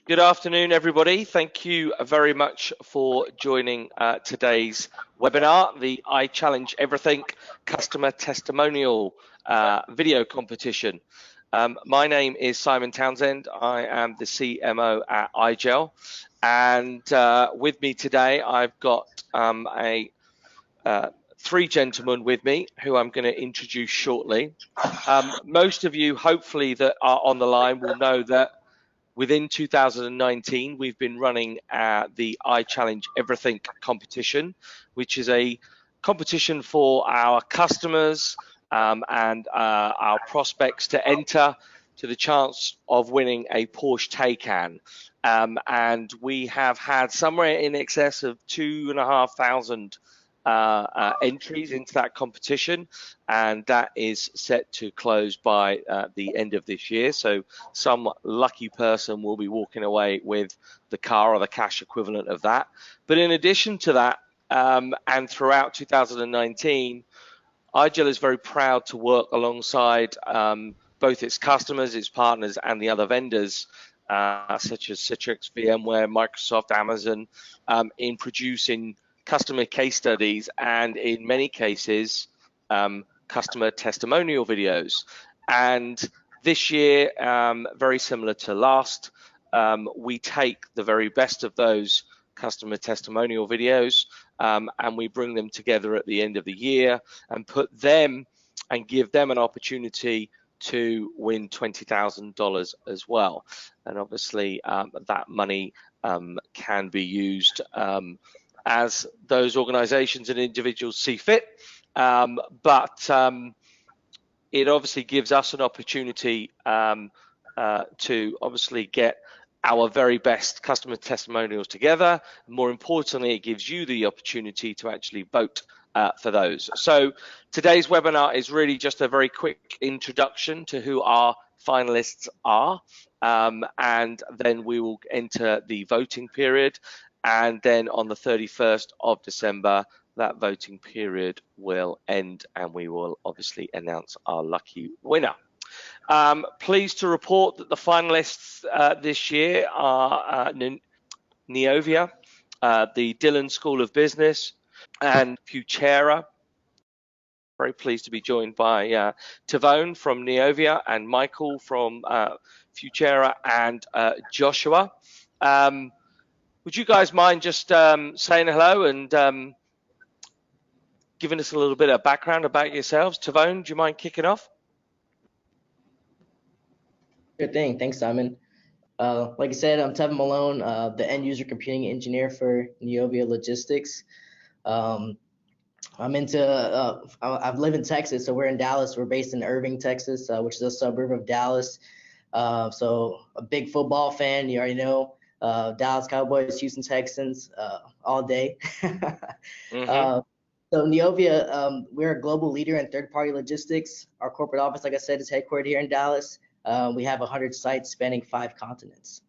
Good afternoon, everybody. Thank you very much for joining today's webinar, the I Challenge Everything Customer Testimonial video competition. My name is Simon Townsend. I am the CMO at IGEL, and with me today I've got three gentlemen with me who I'm going to introduce shortly. Most of you, hopefully, that are on the line will know that within 2019, we've been running the I Challenge Everything competition, which is a competition for our customers and our prospects to enter to the chance of winning a Porsche Taycan. And we have had somewhere in excess of 2,500 entries into that competition, and that is set to close by the end of this year. So some lucky person will be walking away with the car or the cash equivalent of that. But in addition to that, and throughout 2019, IGEL is very proud to work alongside both its customers, its partners, and the other vendors such as Citrix, VMware, Microsoft, Amazon, in producing customer case studies and, in many cases, customer testimonial videos. And this year, very similar to last, we take the very best of those customer testimonial videos and we bring them together at the end of the year and put them and give them an opportunity to win $20,000 as well. And obviously that money can be used as those organizations and individuals see fit, but it obviously gives us an opportunity to obviously get our very best customer testimonials together. More importantly, it gives you the opportunity to actually vote for those. So today's webinar is really just a very quick introduction to who our finalists are, and then we will enter the voting period. And then on the 31st of December, that voting period will end and we will obviously announce our lucky winner. Pleased to report that the finalists this year are NEOVIA, the DHILLON School of Business, and FUTURA. Very pleased to be joined by Tevon from NEOVIA and Michael from FUTURA and Joshua. Would you guys mind just saying hello and giving us a little bit of background about yourselves? Tevon, do you mind kicking off? Sure thing. Thanks, Simon. Like I said, I'm Tevon Malone, the end user computing engineer for NEOVIA Logistics. I live in Texas, so we're in Dallas. We're based in Irving, Texas, which is a suburb of Dallas. So a big football fan, you already know. Dallas Cowboys, Houston Texans, all day. So NEOVIA, we're a global leader in third-party logistics. Our corporate office, like I said, is headquartered here in Dallas. We have 100 sites spanning 5 continents.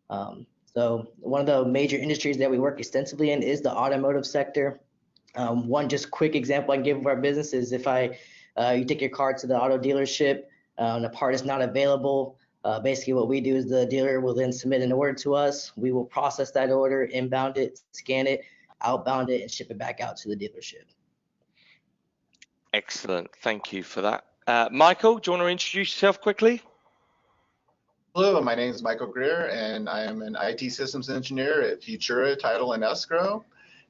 So one of the major industries that we work extensively in is the automotive sector. One just quick example I can give of our business is if you take your car to the auto dealership and a part is not available, basically what we do is the dealer will then submit an order to us. We will process that order, inbound it, scan it, outbound it, and ship it back out to the dealership. Excellent. Thank you for that. Michael, do you want to introduce yourself quickly? Hello, my name is Michael Greear, and I am an IT systems engineer at FUTURA Title and Escrow.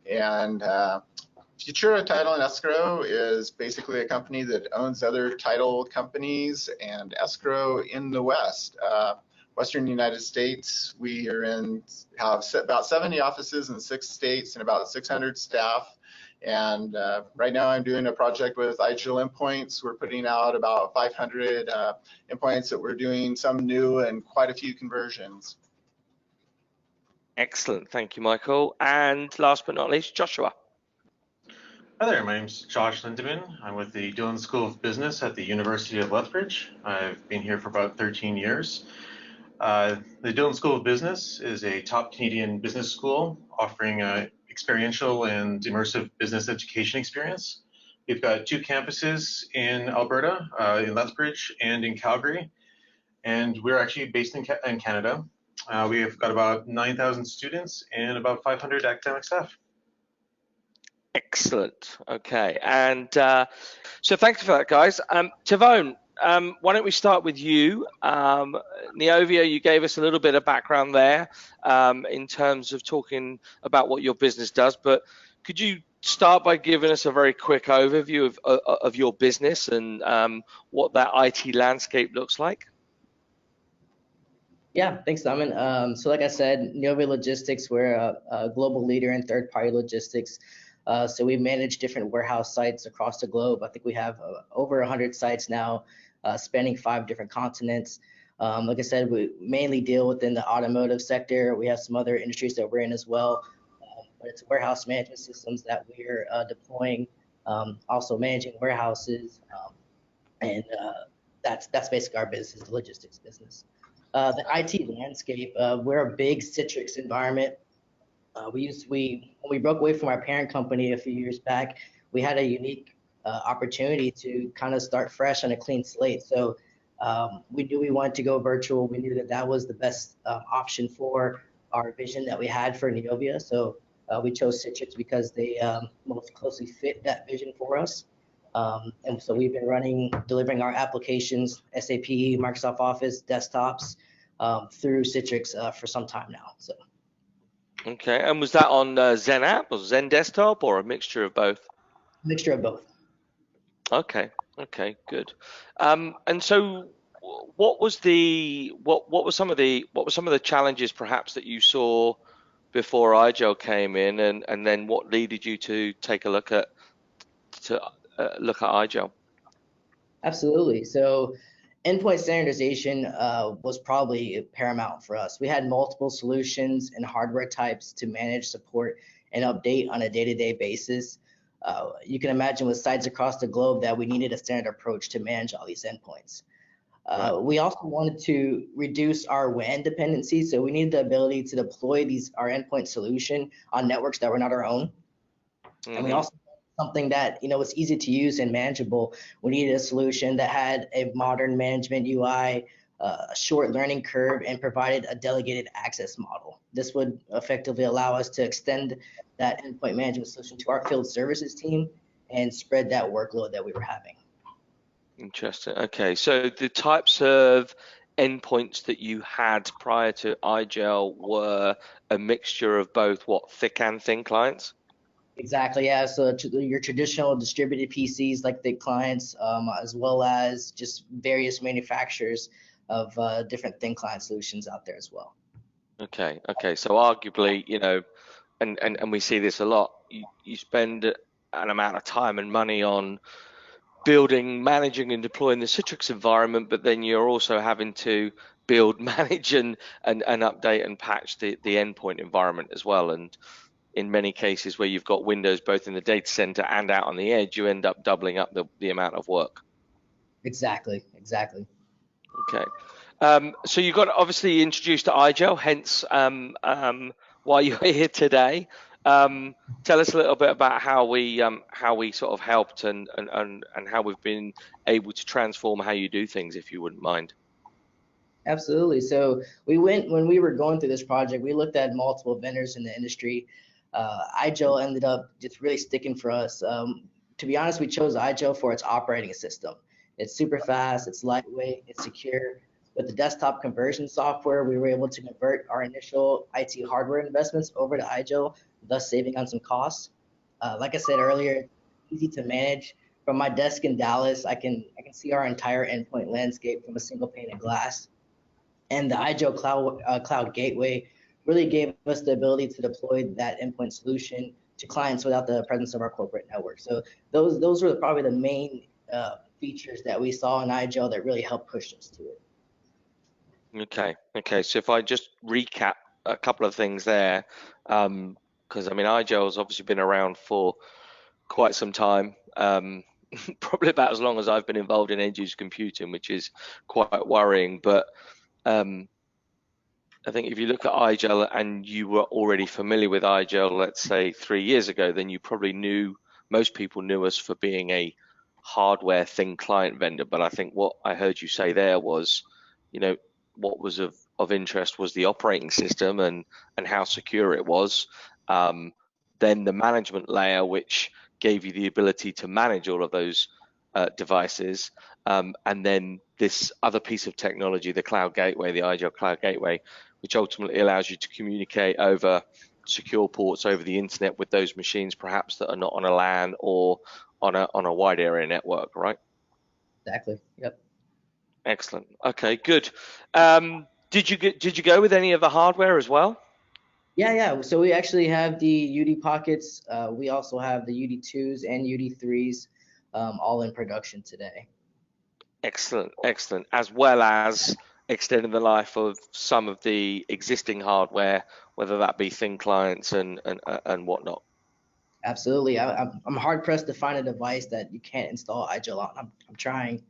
And FUTURA Title and Escrow is basically a company that owns other title companies and escrow in the West. Western United States, we have about 70 offices in 6 states and about 600 staff. And right now I'm doing a project with IGEL endpoints. We're putting out about 500 endpoints that we're doing, some new and quite a few conversions. Excellent. Thank you, Michael. And last but not least, Joshua. Hi there, my name's Josh Lindemann. I'm with the DHILLON School of Business at the University of Lethbridge. I've been here for about 13 years. The DHILLON School of Business is a top Canadian business school offering experiential and immersive business education experience. We've got 2 campuses in Alberta, in Lethbridge and in Calgary, and we're actually based in Canada. We have got about 9,000 students and about 500 academic staff. Excellent. Okay, and so thanks for that, guys. Tevon, why don't we start with you? NEOVIA, you gave us a little bit of background there in terms of talking about what your business does, but could you start by giving us a very quick overview of your business and what that IT landscape looks like? Yeah, thanks, Simon. So like I said, NEOVIA Logistics, we're a global leader in third-party logistics. So we manage different warehouse sites across the globe. I think we have over 100 sites now, spanning 5 different continents. Like I said, we mainly deal within the automotive sector. We have some other industries that we're in as well, but it's warehouse management systems that we're deploying, also managing warehouses, and that's basically our business, the logistics business. The IT landscape, we're a big Citrix environment. When we broke away from our parent company a few years back, we had a unique opportunity to kind of start fresh on a clean slate. So we knew we wanted to go virtual. We knew that that was the best option for our vision that we had for NEOVIA. So we chose Citrix because they most closely fit that vision for us. And so we've been delivering our applications, SAP, Microsoft Office, desktops, through Citrix for some time now. So. Okay, and was that on Zen app or Zen desktop or a mixture of both? Mixture of both. Okay, good. And so, what were some of the challenges perhaps that you saw before IGEL came in, and then what leaded you to take a look at IGEL? Absolutely. So endpoint standardization was probably paramount for us. We had multiple solutions and hardware types to manage, support, and update on a day-to-day basis. You can imagine with sites across the globe that we needed a standard approach to manage all these endpoints. We also wanted to reduce our WAN dependency, so we needed the ability to deploy our endpoint solution on networks that were not our own. Mm-hmm. And we also something that was easy to use and manageable. We needed a solution that had a modern management UI, a short learning curve, and provided a delegated access model. This would effectively allow us to extend that endpoint management solution to our field services team and spread that workload that we were having. Interesting. Okay, so the types of endpoints that you had prior to IGEL were a mixture of both thick and thin clients? Exactly, yeah. So your traditional distributed PCs like thick clients, as well as just various manufacturers of different thin client solutions out there as well. Okay. So arguably, and we see this a lot, you spend an amount of time and money on building, managing, and deploying the Citrix environment, but then you're also having to build, manage, and update and patch the endpoint environment as well. And in many cases where you've got Windows both in the data center and out on the edge, you end up doubling up the amount of work. Exactly. Okay. So you got obviously introduced to IGEL, hence why you're here today. Tell us a little bit about how we sort of helped and how we've been able to transform how you do things, if you wouldn't mind. Absolutely. So when we were going through this project, we looked at multiple vendors in the industry. IGEL ended up just really sticking for us. To be honest, we chose IGEL for its operating system. It's super fast, it's lightweight, it's secure. With the desktop conversion software, we were able to convert our initial IT hardware investments over to IGEL, thus saving on some costs. Like I said earlier, easy to manage. From my desk in Dallas, I can see our entire endpoint landscape from a single pane of glass. And the IGEL cloud gateway really gave us the ability to deploy that endpoint solution to clients without the presence of our corporate network. So those were probably the main features that we saw in IGEL that really helped push us to it. Okay. So if I just recap a couple of things there, because I mean IGEL has obviously been around for quite some time, probably about as long as I've been involved in end user computing, which is quite worrying. But I think if you look at IGEL and you were already familiar with IGEL, let's say 3 years ago, then you probably most people knew us for being a hardware thin client vendor. But I think what I heard you say there was, what was of of interest was the operating system and how secure it was. Then the management layer, which gave you the ability to manage all of those devices, and then this other piece of technology, the cloud gateway, the IGEL cloud gateway, which ultimately allows you to communicate over secure ports over the internet with those machines, perhaps that are not on a LAN or on a wide area network, right? Exactly. Yep. Excellent. Okay, good. Did you go with any of the hardware as well? Yeah. So we actually have the UD pockets. We also have the UD2s and UD3s, all in production today. Excellent, excellent. As well as extending the life of some of the existing hardware, whether that be thin clients and whatnot. Absolutely. I'm hard pressed to find a device that you can't install IGEL on. I'm trying.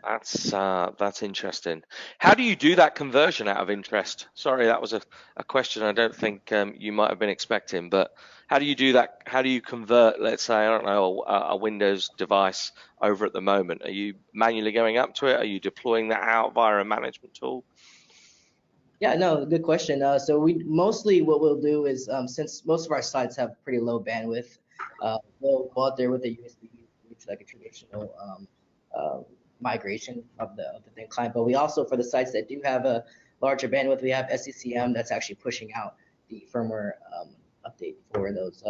That's interesting. How do you do that conversion out of interest? Sorry, that was a question I don't think you might have been expecting, but how do you do that? How do you convert, let's say, I don't know, a Windows device over at the moment? Are you manually going up to it? Are you deploying that out via a management tool? Yeah, no, good question. So we mostly what we'll do is since most of our sites have pretty low bandwidth, we'll go out there with a USB, which like a traditional migration of the thin client. But we also, for the sites that do have a larger bandwidth, we have SCCM that's actually pushing out the firmware update for those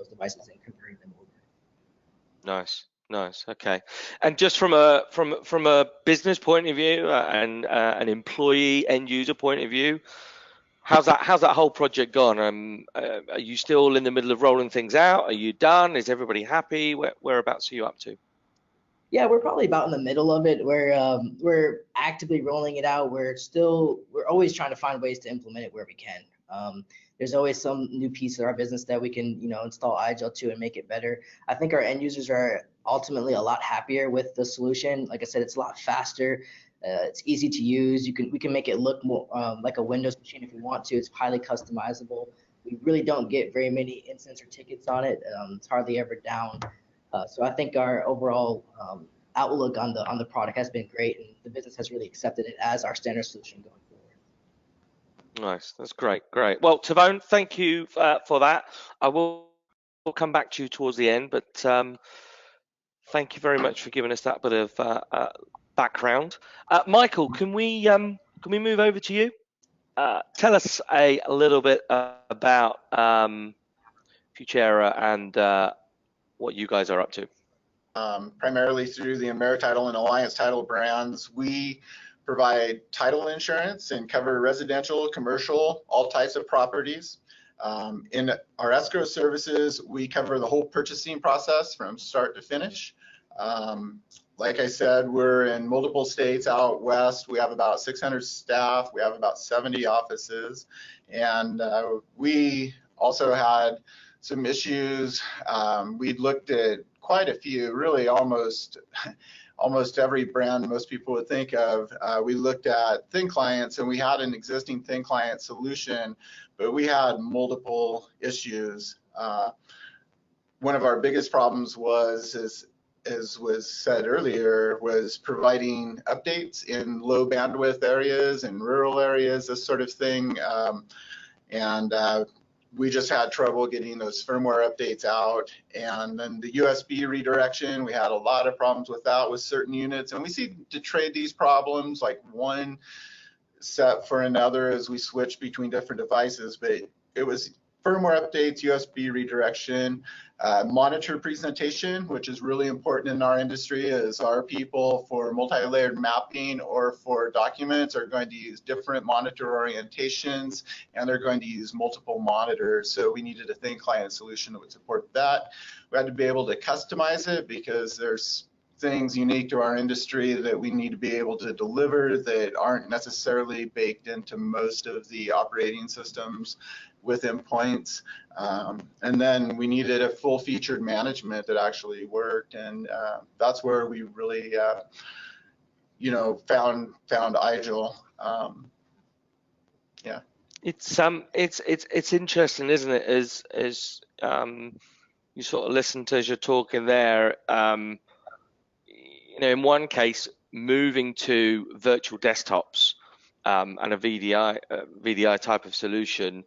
devices and converting them over. Nice. Nice. Okay. And just from a business point of view and an employee end user point of view, how's that whole project gone? Are you still in the middle of rolling things out? Are you done? Is everybody happy? Whereabouts are you up to? Yeah, we're probably about in the middle of it. We're actively rolling it out. We're always trying to find ways to implement it where we can. There's always some new piece of our business that we can, install IGEL to and make it better. I think our end users are ultimately a lot happier with the solution. Like I said, it's a lot faster. It's easy to use. We can make it look more like a Windows machine if we want to. It's highly customizable. We really don't get very many incidents or tickets on it. It's hardly ever down. So I think our overall outlook on the product has been great, and the business has really accepted it as our standard solution going forward. Nice, that's great. Well, Tevon, thank you for that. I will come back to you towards the end, but thank you very much for giving us that bit of background. Michael, can we move over to you? Tell us a little bit about FUTURA and what you guys are up to. Primarily through the AmeriTitle and Alliance Title brands, we provide title insurance and cover residential, commercial, all types of properties. In our escrow services, we cover the whole purchasing process from start to finish. Like I said, we're in multiple states out west. We have about 600 staff. We have about 70 offices. And we also had some issues. We looked at quite a few, really almost every brand most people would think of. We looked at thin clients, and we had an existing thin client solution, but we had multiple issues. One of our biggest problems was, as was said earlier, was providing updates in low bandwidth areas and rural areas, this sort of thing. We just had trouble getting those firmware updates out. And then the USB redirection, we had a lot of problems with that with certain units. And we seem to trade these problems like one set for another as we switch between different devices. But it was firmware updates, USB redirection, monitor presentation, which is really important in our industry, as our people for multi-layered mapping or for documents are going to use different monitor orientations, and they're going to use multiple monitors. So we needed a thin client solution that would support that. We had to be able to customize it because there's things unique to our industry that we need to be able to deliver that aren't necessarily baked into most of the operating systems with endpoints. And then we needed a full featured management that actually worked, and that's where we really found IGEL. Yeah. It's interesting, isn't it? As you sort of listen to as you're talking there, in one case, moving to virtual desktops and a VDI type of solution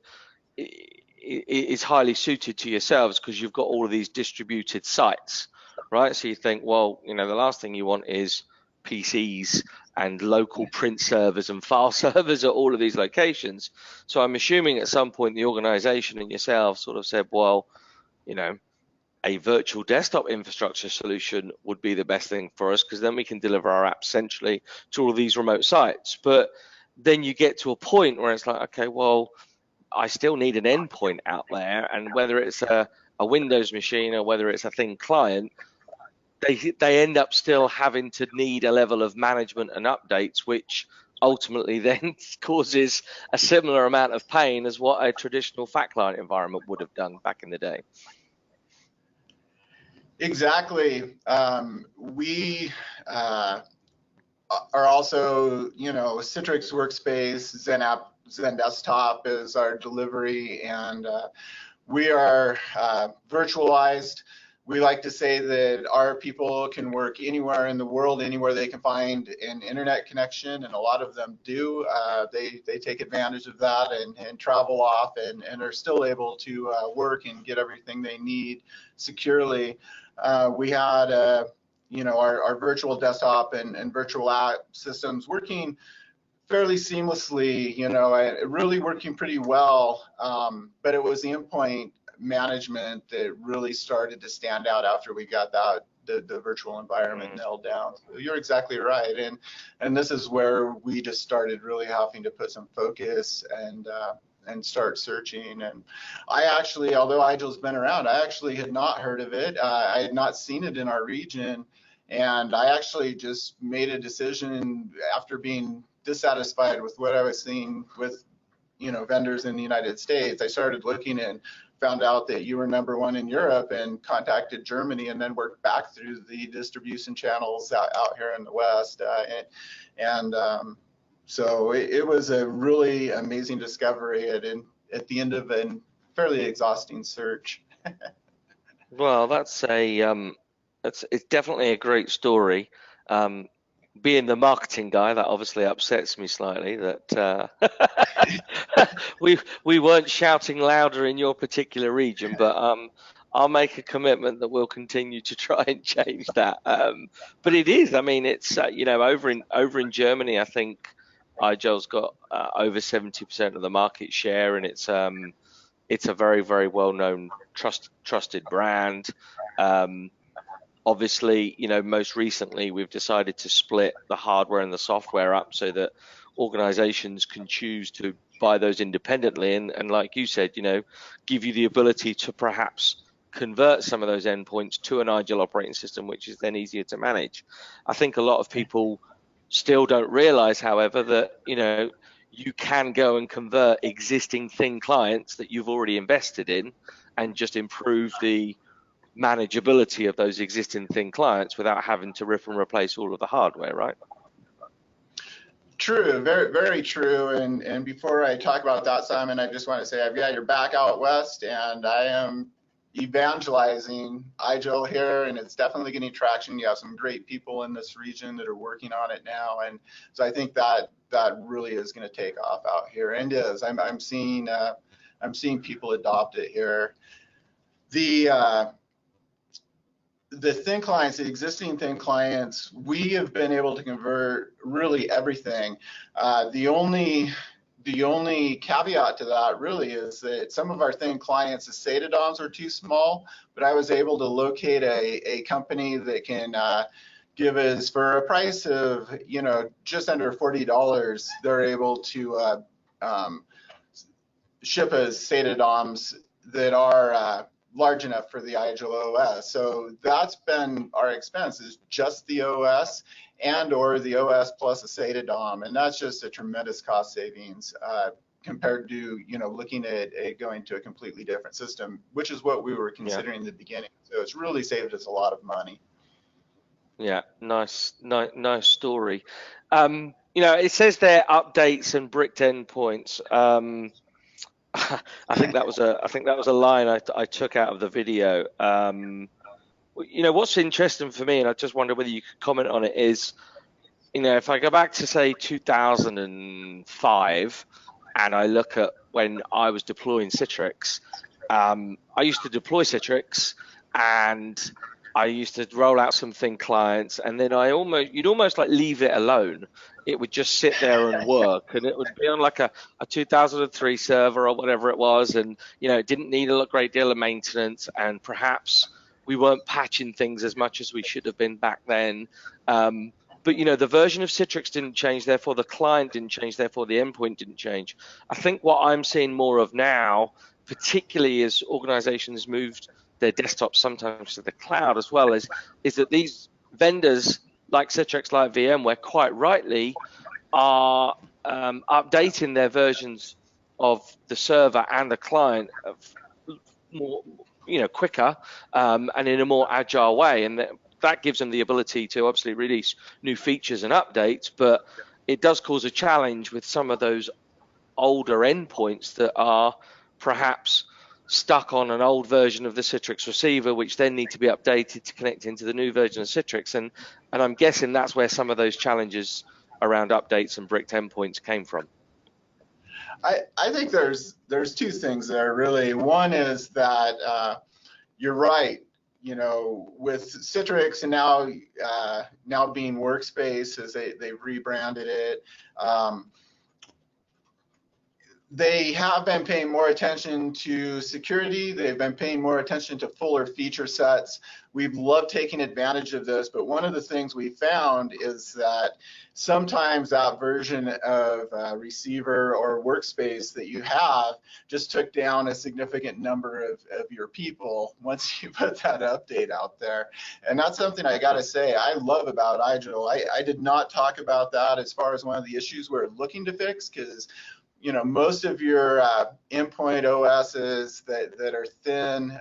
is highly suited to yourselves because you've got all of these distributed sites, right? So you think, well, the last thing you want is PCs and local print servers and file servers at all of these locations. So I'm assuming at some point the organization and yourself sort of said, well, a virtual desktop infrastructure solution would be the best thing for us, because then we can deliver our apps centrally to all of these remote sites. But then you get to a point where it's like, okay, well, I still need an endpoint out there, and whether it's a Windows machine or whether it's a thin client, they end up still having to need a level of management and updates, which ultimately then causes a similar amount of pain as what a traditional fat client environment would have done back in the day. Exactly. We are also, Citrix Workspace, Zen Desktop is our delivery, and we are virtualized. We like to say that our people can work anywhere in the world, anywhere they can find an internet connection, and a lot of them do. They take advantage of that and travel off and are still able to work and get everything they need securely. We had, our virtual desktop and virtual app systems working fairly seamlessly, really working pretty well, but it was the endpoint management that really started to stand out after we got the virtual environment nailed down. So you're exactly right, and this is where we just started really having to put some focus and start searching. And I actually, although IGEL's been around, I actually had not heard of it. I had not seen it in our region, and I actually just made a decision after being dissatisfied with what I was seeing with vendors in the United States. I started looking and found out that you were #1 in Europe, and contacted Germany, and then worked back through the distribution channels out here in the West. So it was a really amazing discovery at the end of a fairly exhausting search. Well, it's definitely a great story. Being the marketing guy, that obviously upsets me slightly that we weren't shouting louder in your particular region, but I'll make a commitment that we'll continue to try and change that. But it is, it's over in Germany, I think IGEL's got over 70% of the market share, and it's a very, very well-known, trusted brand. Obviously, most recently we've decided to split the hardware and the software up so that organizations can choose to buy those independently, and like you said, give you the ability to perhaps convert some of those endpoints to an IGEL operating system, which is then easier to manage. I think a lot of people still don't realize, however, that you can go and convert existing thin clients that you've already invested in and just improve the manageability of those existing thin clients without having to rip and replace all of the hardware, right? True, very, very true. And before I talk about that, Simon, I just want to say I've got your back out west, and I am evangelizing IGEL here, and it's definitely getting traction. You have some great people in this region that are working on it now, and so I think that really is going to take off out here, and is. I'm seeing people adopt it here. The thin clients, the existing thin clients, we have been able to convert really everything. The only caveat to that really is that some of our thin clients, the SATA DOMs are too small, but I was able to locate a company that can give us, for a price of just under $40, they're able to ship us SATA DOMs that are large enough for the IGEL OS. So that's been our expense, is just the OS and or the OS plus a SATA DOM, and that's just a tremendous cost savings compared to looking at going to a completely different system, which is what we were considering in the beginning. So it's really saved us a lot of money. Yeah, nice story. It says there updates and bricked endpoints. I think that was a line I took out of the video. What's interesting for me, and I just wonder whether you could comment on it, is if I go back to say 2005, and I look at when I was deploying Citrix, I used to deploy Citrix, and I used to roll out some thin clients, and then you'd almost like leave it alone. It would just sit there and work, and it would be on like a 2003 server or whatever it was, and it didn't need a great deal of maintenance, and perhaps we weren't patching things as much as we should have been back then. But the version of Citrix didn't change, therefore the client didn't change, therefore the endpoint didn't change. I think what I'm seeing more of now, particularly as organizations moved their desktops sometimes to the cloud as well, is that these vendors like Citrix, like VMware, quite rightly are updating their versions of the server and the client more, quicker and in a more agile way, and that gives them the ability to obviously release new features and updates, but it does cause a challenge with some of those older endpoints that are perhaps stuck on an old version of the Citrix receiver, which then need to be updated to connect into the new version of Citrix. And I'm guessing that's where some of those challenges around updates and bricked endpoints came from. I think there's two things there, really. One is that you're right. With Citrix and now being Workspace, as they've rebranded it, they have been paying more attention to security. They've been paying more attention to fuller feature sets. We've loved taking advantage of this, but one of the things we found is that sometimes that version of receiver or workspace that you have just took down a significant number of your people once you put that update out there. And that's something I gotta say I love about IGEL. I did not talk about that as far as one of the issues we're looking to fix, because most of your endpoint OSs that are thin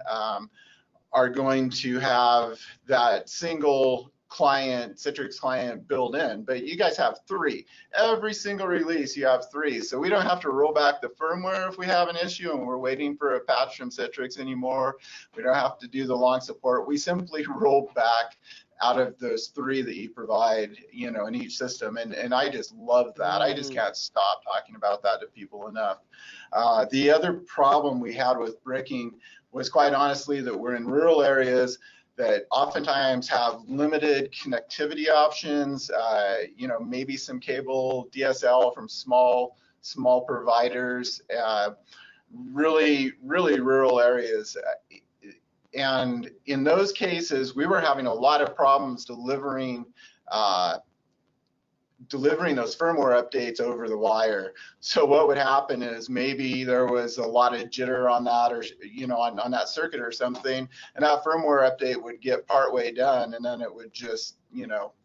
are going to have that single client, Citrix client built in, but you guys have 3. Every single release you have 3, so we don't have to roll back the firmware if we have an issue and we're waiting for a patch from Citrix anymore. We don't have to do the long support. We simply roll back out of those 3 that you provide, in each system, and I just love that. I just can't stop talking about that to people enough. The other problem we had with bricking was, quite honestly, that we're in rural areas that oftentimes have limited connectivity options, maybe some cable DSL from small providers, really rural areas. And in those cases, we were having a lot of problems delivering those firmware updates over the wire. So what would happen is maybe there was a lot of jitter on that, or on that circuit or something, and that firmware update would get partway done, and then it would just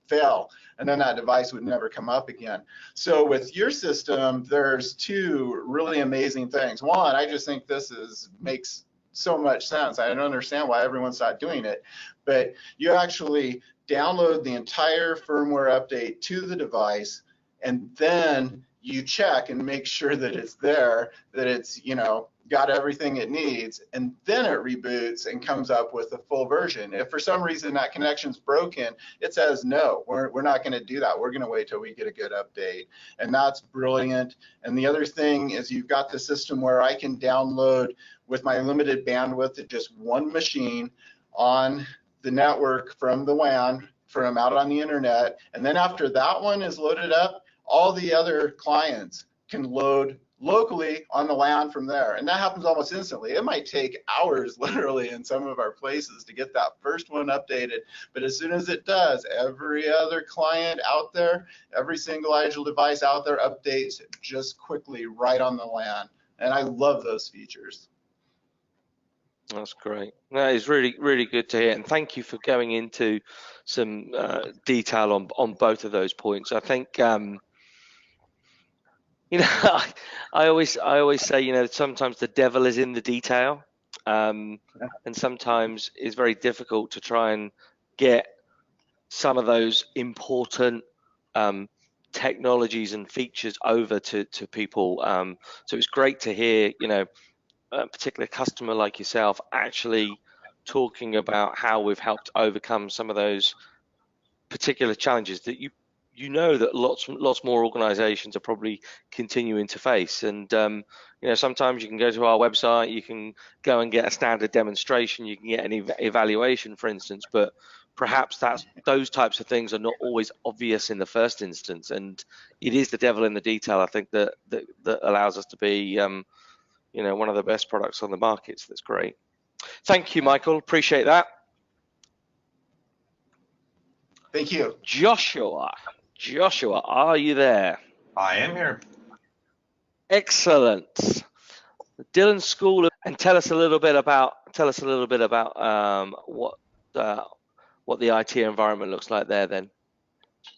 fail, and then that device would never come up again. So with your system, there's 2 really amazing things. One, I just think this makes so much sense. I don't understand why everyone's not doing it, but you actually download the entire firmware update to the device, and then you check and make sure that it's there, that it's got everything it needs, and then it reboots and comes up with a full version. If for some reason that connection's broken, it says no, we're not going to do that. We're going to wait till we get a good update, and that's brilliant. And the other thing is, you've got the system where I can download with my limited bandwidth to just one machine on the network from the WAN, from out on the internet, and then after that one is loaded up, all the other clients can load locally on the LAN from there, and that happens almost instantly. It might take hours, literally, in some of our places to get that first one updated, but as soon as it does, every other client out there, every single IGEL device out there updates just quickly right on the LAN, and I love those features. That's great. That is really, really good to hear, and thank you for going into some detail on both of those points. I think I always say, sometimes the devil is in the detail, and sometimes it's very difficult to try and get some of those important technologies and features over to people. So it's great to hear, a particular customer like yourself actually talking about how we've helped overcome some of those particular challenges that you you know that lots more organizations are probably continuing to face. And you know, sometimes you can go to our website, you can go and get a standard demonstration, you can get an evaluation, for instance, but perhaps those types of things are not always obvious in the first instance. And it is the devil in the detail, I think, that allows us to be you know, one of the best products on the market. So that's great. Thank you, Michael. Appreciate that. Thank you. Joshua, are you there? I am here. Excellent. The Dillon School, and tell us a little bit about what the IT environment looks like there then.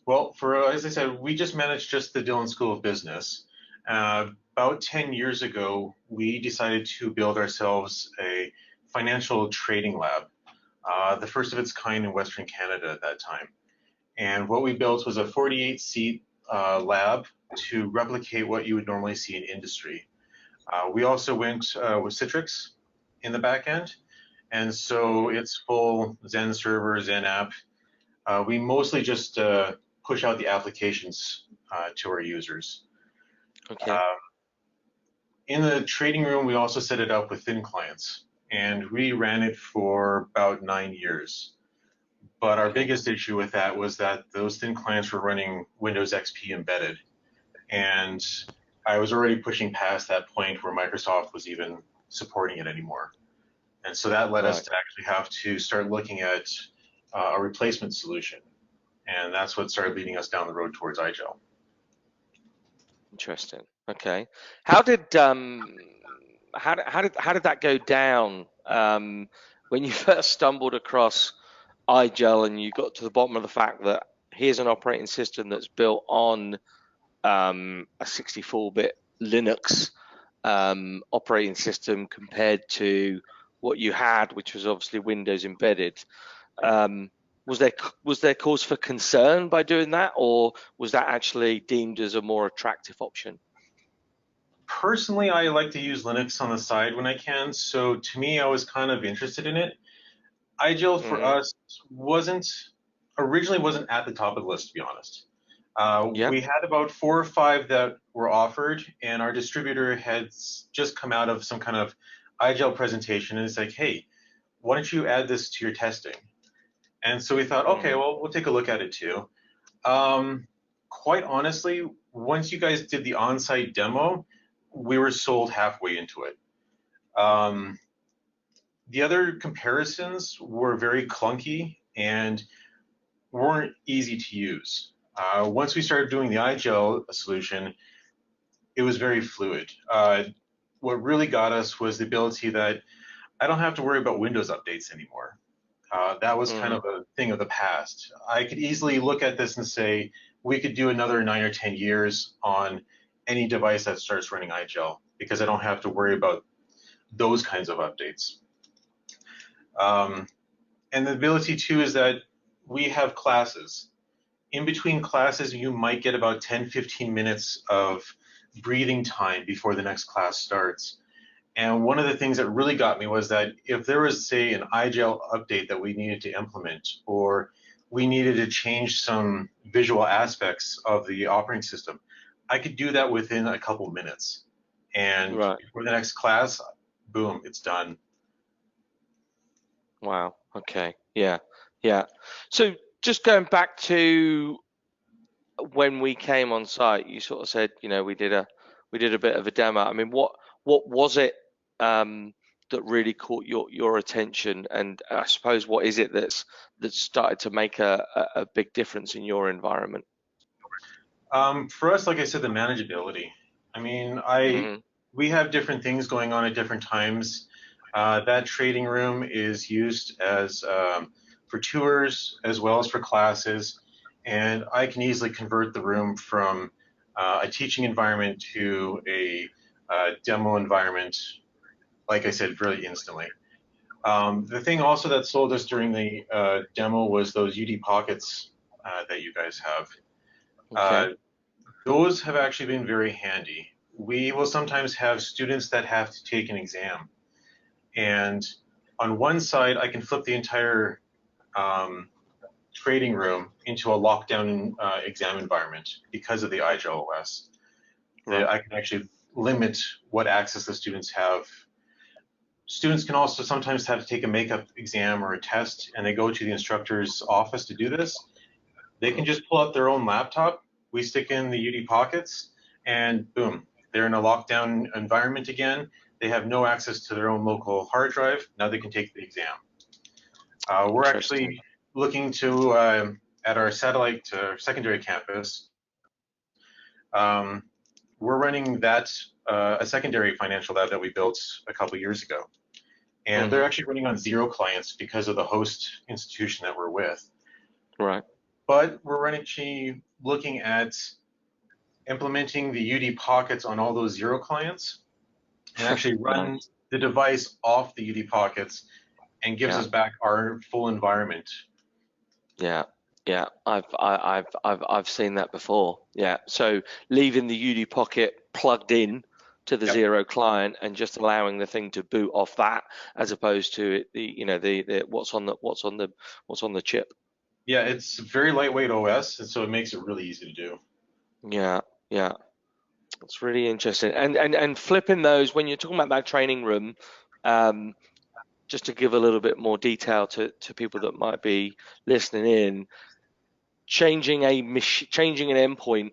Well, as I said, we just managed just the Dillon School of Business. About 10 years ago, we decided to build ourselves a financial trading lab, the first of its kind in Western Canada at that time. And what we built was a 48-seat lab to replicate what you would normally see in industry. We also went with Citrix in the back end, and so it's full Zen server, Zen app. We mostly just push out the applications to our users. Okay. In the trading room, we also set it up with thin clients, and we ran it for about 9 years. But our biggest issue with that was that those thin clients were running Windows XP embedded. And I was already pushing past that point where Microsoft was even supporting it anymore. And so that led us to actually have to start looking at a replacement solution. And that's what started leading us down the road towards IGEL. Interesting. Okay. How did that go down when you first stumbled across IGEL and you got to the bottom of the fact that here's an operating system that's built on a 64-bit Linux operating system compared to what you had, which was obviously Windows embedded. Was there cause for concern by doing that, or was that actually deemed as a more attractive option? Personally, I like to use Linux on the side when I can, so to me, I was kind of interested in it. IGEL for us originally wasn't at the top of the list, to be honest. We had about 4 or 5 that were offered, and our distributor had just come out of some kind of IGEL presentation, and it's like, hey, why don't you add this to your testing? And so we thought, okay, well, we'll take a look at it too. Quite honestly, once you guys did the on-site demo, we were sold halfway into it. The other comparisons were very clunky and weren't easy to use. Once we started doing the IGEL solution, it was very fluid. What really got us was the ability that I don't have to worry about Windows updates anymore. That was kind of a thing of the past. I could easily look at this and say, we could do another 9 or 10 years on any device that starts running IGEL because I don't have to worry about those kinds of updates. And the ability too is that we have classes. In between classes, you might get about 10-15 minutes of breathing time before the next class starts. And one of the things that really got me was that if there was, say, an IGEL update that we needed to implement, or we needed to change some visual aspects of the operating system, I could do that within a couple minutes. And for the next class, boom, it's done. Wow. Okay. Yeah. So just going back to when we came on site, you sort of said, you know, we did a bit of a demo. I mean, what was it that really caught your attention? And I suppose what is it that's started to make a big difference in your environment? For us, like I said, the manageability. I mean, we have different things going on at different times. That trading room is used as for tours as well as for classes, and I can easily convert the room from a teaching environment to a demo environment, like I said, really instantly. The thing also that sold us during the demo was those UD pockets that you guys have. Those have actually been very handy. We will sometimes have students that have to take an exam. And on one side, I can flip the entire trading room into a lockdown exam environment because of the IGEL OS. Right. I can actually limit what access the students have. Students can also sometimes have to take a makeup exam or a test, and they go to the instructor's office to do this. They can just pull out their own laptop, we stick in the UD pockets, and boom, they're in a lockdown environment again. They have no access to their own local hard drive. Now they can take the exam. We're actually looking to, at our satellite secondary campus, we're running that, a secondary financial lab that we built a couple years ago. And they're actually running on 0 clients because of the host institution that we're with. Right. But we're actually looking at implementing the UD pockets on all those 0 clients and actually run the device off the UD pockets and gives us back our full environment. Yeah. Yeah, I've seen that before. Yeah, so leaving the UD pocket plugged in to the 0 client and just allowing the thing to boot off that, as opposed to the what's on the chip. Yeah, it's very lightweight OS, and so it makes it really easy to do. Yeah, yeah, it's really interesting. And flipping those when you're talking about that training room, just to give a little bit more detail to people that might be listening in. Changing an endpoint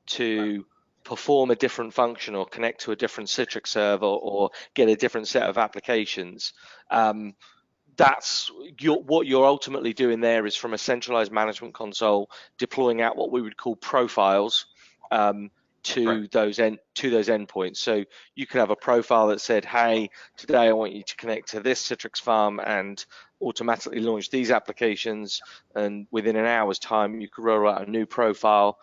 to perform a different function or connect to a different Citrix server or get a different set of applications, that's what you're ultimately doing there is from a centralized management console deploying out what we would call profiles to those endpoints. So you could have a profile that said, hey, today I want you to connect to this Citrix farm and automatically launch these applications, and within an hour's time you could roll out a new profile,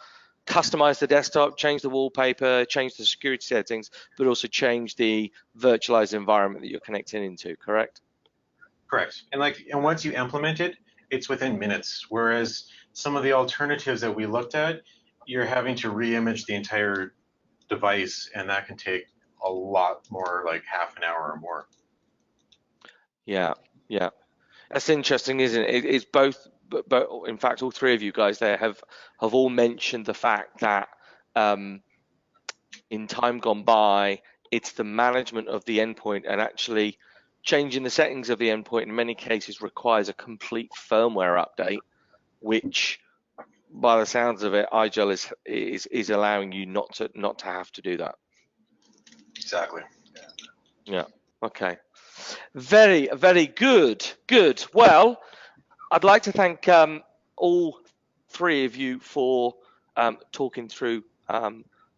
customize the desktop, change the wallpaper, change the security settings, but also change the virtualized environment that you're connecting into, correct? Correct. And once you implement it, it's within minutes, whereas some of the alternatives that we looked at, you're having to re-image the entire device, and that can take a lot more, like half an hour or more. Yeah, yeah. That's interesting, isn't it? It's both, but in fact, all 3 of you guys there have all mentioned the fact that in time gone by, it's the management of the endpoint, and actually changing the settings of the endpoint in many cases requires a complete firmware update, which by the sounds of it, IGEL is allowing you not to have to do that. Exactly. Yeah. Okay. Very, very good. Good. Well, I'd like to thank all 3 of you for talking through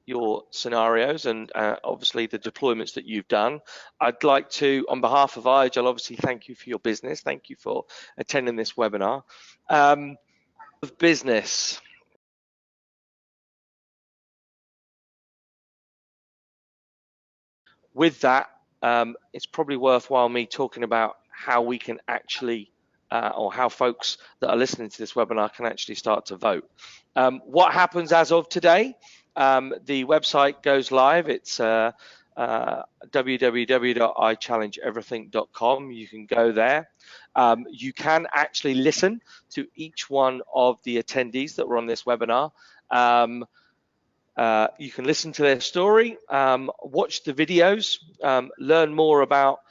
your scenarios and obviously the deployments that you've done. I'd like to, on behalf of IGEL, obviously thank you for your business. Thank you for attending this webinar. Of business. With that, it's probably worthwhile me talking about how we can actually, or how folks that are listening to this webinar can actually start to vote. What happens as of today? The website goes live. It's www.ichallengeeverything.com. You can go there. You can actually listen to each one of the attendees that were on this webinar. You can listen to their story, watch the videos, learn more about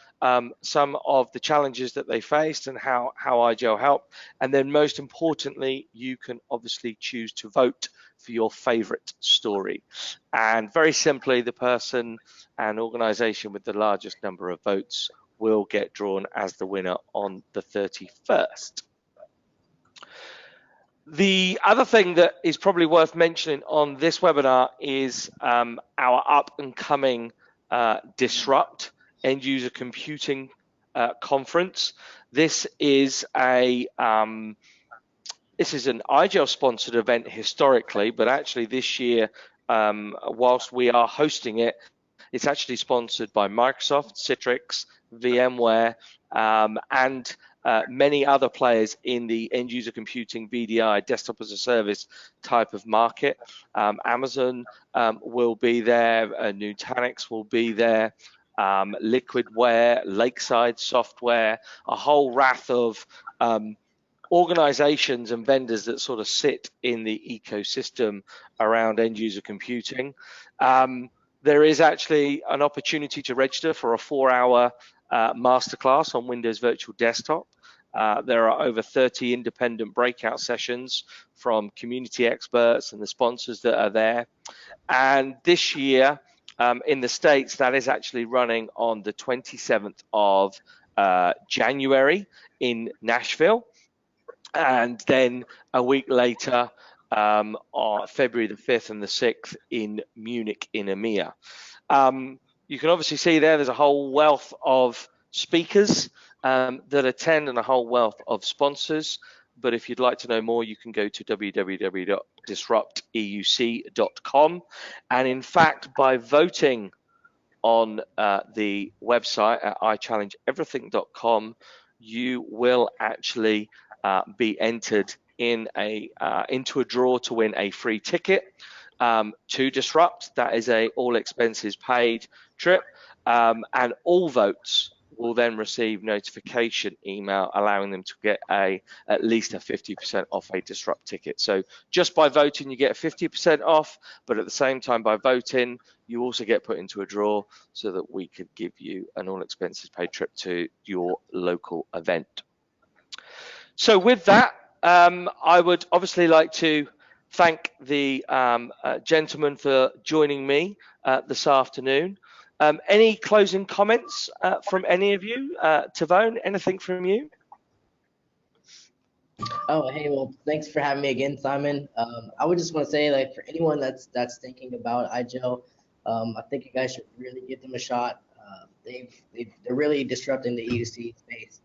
some of the challenges that they faced and how IGEL helped. And then most importantly, you can obviously choose to vote for your favorite story. And very simply, the person and organization with the largest number of votes will get drawn as the winner on the 31st. The other thing that is probably worth mentioning on this webinar is our up and coming Disrupt End User Computing Conference. This is an IGEL sponsored event historically, but actually this year, whilst we are hosting it, it's actually sponsored by Microsoft, Citrix, VMware, and many other players in the end user computing, VDI, desktop as a service type of market. Amazon will be there, Nutanix will be there, Liquidware, Lakeside Software, a whole raft of organizations and vendors that sort of sit in the ecosystem around end user computing. There is actually an opportunity to register for a 4-hour masterclass on Windows Virtual Desktop. There are over 30 independent breakout sessions from community experts and the sponsors that are there. And this year, in the States, that is actually running on the 27th of January in Nashville. And then a week later, on February the 5th and the 6th in Munich in EMEA. You can obviously see there's a whole wealth of speakers that attend and a whole wealth of sponsors. But if you'd like to know more, you can go to www.disrupteuc.com. And in fact, by voting on the website at ichallengeeverything.com, you will actually be entered in into a draw to win a free ticket to Disrupt. That is a all expenses paid trip, and all votes will then receive notification email allowing them to get at least a 50% off a Disrupt ticket. So just by voting, you get 50% off, but at the same time, by voting, you also get put into a draw so that we could give you an all expenses paid trip to your local event. So with that, I would obviously like to thank the gentleman for joining me this afternoon. Any closing comments from any of you? Tevon, anything from you? Oh, hey, well, thanks for having me again, Simon. I would just want to say, like, for anyone that's thinking about IGEL, I think you guys should really give them a shot. They're really disrupting the EUC space.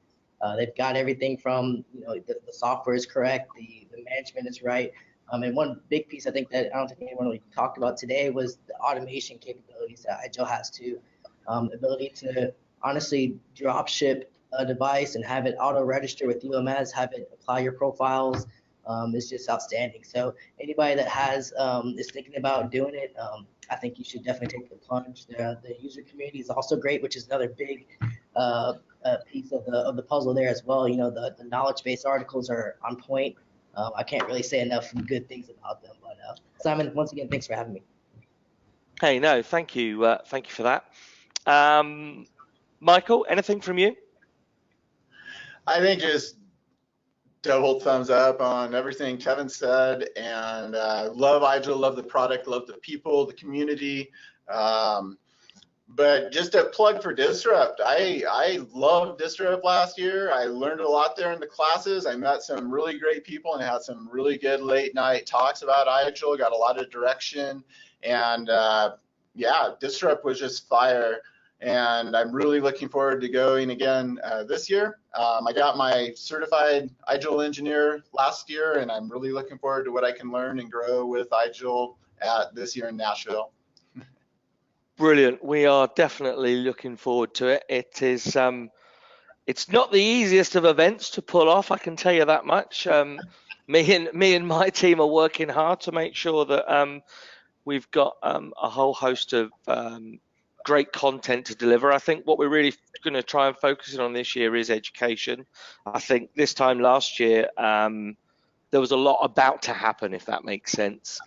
They've got everything from, the software is correct, the management is right. And one big piece I think that I don't think anyone really talked about today was the automation capabilities that IGEL has too. Ability to honestly drop ship a device and have it auto register with UMS, have it apply your profiles, is just outstanding. So anybody that is thinking about doing it, I think you should definitely take the plunge. The user community is also great, which is another big piece of the puzzle there as well. The knowledge-based articles are on point. I can't really say enough good things about them. But Simon, once again, thanks for having me. Hey, no, thank you. Thank you for that. Michael, anything from you? I think just double thumbs up on everything Tevon said, and love IGEL, love the product, love the people, the community. But just a plug for Disrupt. I loved Disrupt last year. I learned a lot there in the classes. I met some really great people and had some really good late night talks about IGEL, got a lot of direction. And yeah, Disrupt was just fire. And I'm really looking forward to going again this year. I got my certified IGEL engineer last year, and I'm really looking forward to what I can learn and grow with IGEL at this year in Nashville. Brilliant. We are definitely looking forward to it. It is, it's not the easiest of events to pull off, I can tell you that much. Me and my team are working hard to make sure that we've got a whole host of great content to deliver. I think what we're really going to try and focus on this year is education. I think this time last year, there was a lot about to happen, if that makes sense.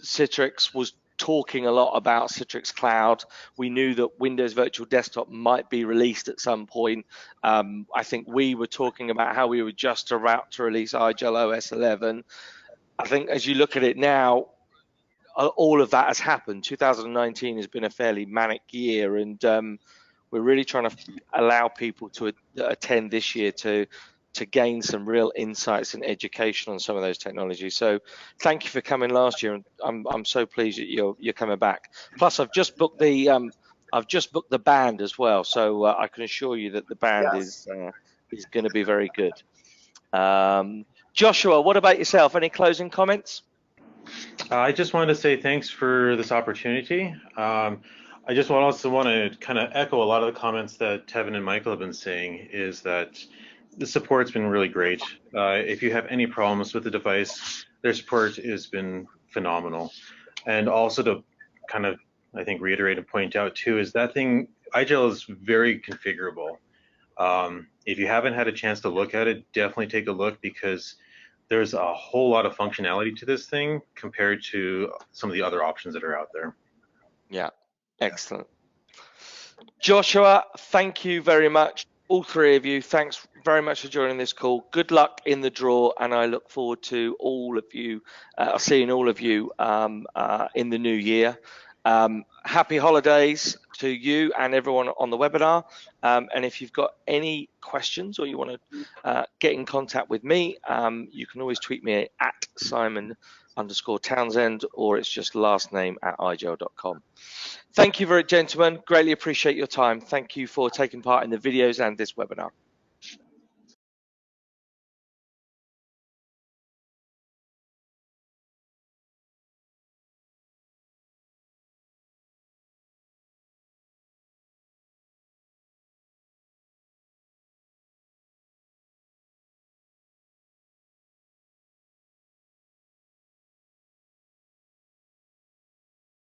Citrix was talking a lot about Citrix Cloud. We knew that Windows Virtual Desktop might be released at some point. I think we were talking about how we were just about to release IGEL OS 11. I think as you look at it now, all of that has happened. 2019 has been a fairly manic year, and we're really trying to allow people to attend this year to gain some real insights and education on some of those technologies. So thank you for coming last year, and I'm so pleased that you're coming back. Plus, I've just booked the band as well, so I can assure you that the band is going to be very good. Joshua, what about yourself? Any closing comments? I just wanted to say thanks for this opportunity. I just also want to kind of echo a lot of the comments that Tevon and Michael have been saying, is that the support's been really great. If you have any problems with the device, their support has been phenomenal. And also to kind of, I think, reiterate and point out too, is that IGEL is very configurable. If you haven't had a chance to look at it, definitely take a look, because there's a whole lot of functionality to this thing compared to some of the other options that are out there. Yeah, excellent. Joshua, thank you very much. All three of you, thanks very much for joining this call. Good luck in the draw, and I look forward to all of you, seeing all of you in the new year. Happy holidays to you and everyone on the webinar. And if you've got any questions or you want to get in contact with me, you can always tweet me at Simon_Townsend, or it's just last name at igel.com. Thank you very much, gentlemen. Greatly appreciate your time. Thank you for taking part in the videos and this webinar.